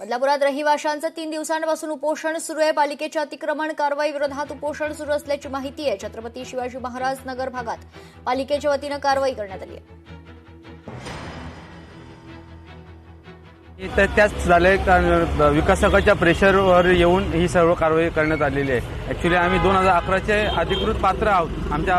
बदलापुरात रहिवाशांचं 3 दिवसांपासून उपोषण सुरू आहे। पालिकेच्या अतिक्रमण कारवाई विरोधात उपोषण सुरू असल्याची माहिती आहे। छत्रपती शिवाजी महाराज नगर भागात पालिकेच्या वतीनं कारवाई करण्यात आली आहे। तर त्याच झाले विकासकाच्या प्रेशरवर येऊन ही सर्व कारवाई करण्यात आलेली आहे। ऍक्च्युली आम्ही 2011चे अधिकृत पात्र आहोत। आमच्या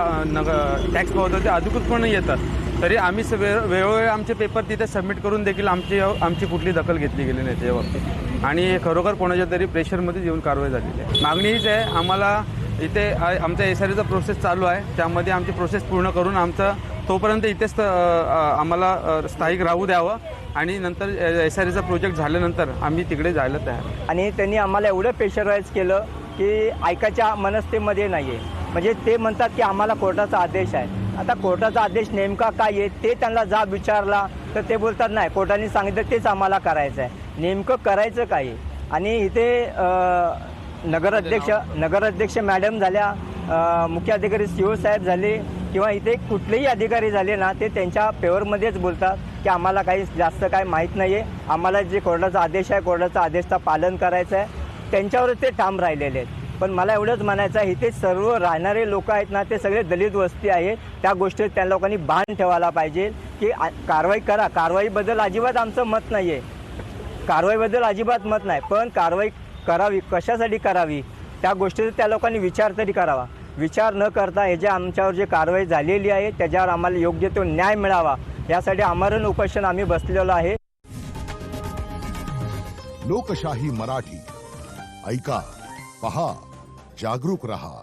टॅक्स पावती अधिकृतपणे येतात, तरी आम्ही वेळोवेळी आमचे पेपर तिथे सबमिट करून देखील आमची कुठली दखल घेतली गेली नाही त्याच्या बाबतीत, आणि खरोखर कोणाच्या तरी प्रेशरमध्ये येऊन कारवाई झालेली आहे। मागणी हीच आहे, आम्हाला इथे आमचा एसआरईचा प्रोसेस चालू आहे, त्यामध्ये आमची प्रोसेस पूर्ण करून आमचा तोपर्यंत इथेच आम्हाला स्थायिक राहू द्यावं, आणि नंतर एसआरईचा प्रोजेक्ट झाल्यानंतर आम्ही तिकडे जायला तयार। आणि त्यांनी आम्हाला एवढं प्रेशराईज केलं की ऐकायच्या मनस्थितीमध्ये नाही आहे। म्हणजे ते म्हणतात की आम्हाला कोर्टाचा आदेश आहे। आता कोर्टाचा आदेश नेमका काय आहे ते त्यांना जा विचारला तर ते बोलतात नाही, कोर्टाने सांगितलं तेच आम्हाला करायचं आहे। नेमकं करायचं काय आहे? आणि इथे नगराध्यक्ष मॅडम झाल्या, मुख्य अधिकारी सीओ साहेब झाले, किंवा इथे कुठलेही अधिकारी झाले ना, ते त्यांच्या फेवरमध्येच बोलतात की आम्हाला काही जास्त काय माहीत नाही आहे, आम्हाला जे कोर्टाचा आदेश आहे कोर्टाचा आदेशचं पालन करायचं आहे, त्यांच्यावरच ते ठाम राहिलेले आहेत। पण मला एवढंच म्हणायचं आहे, इथे सर्व राहणारे लोक आहेत ना, ते सगळे दलित वस्ती आहेत। त्या गोष्टीत त्या लोकांनी भान ठेवायला पाहिजे की कारवाई करा। कारवाईबद्दल अजिबात आमचं मत नाही आहे, कारवाईबद्दल अजिबात मत नाही, पण कारवाई करावी कशासाठी करावी त्या गोष्टीचा त्या लोकांनी विचार तरी करावा। विचार न करता हे जे आमच्यावर जे कारवाई झालेली आहे त्याच्यावर आम्हाला योग्य तो न्याय मिळावा, यासाठी आमरण उपोषण आम्ही बसलेलो आहे। लोकशाही मराठी ऐका, पहा, जागरूक रहा।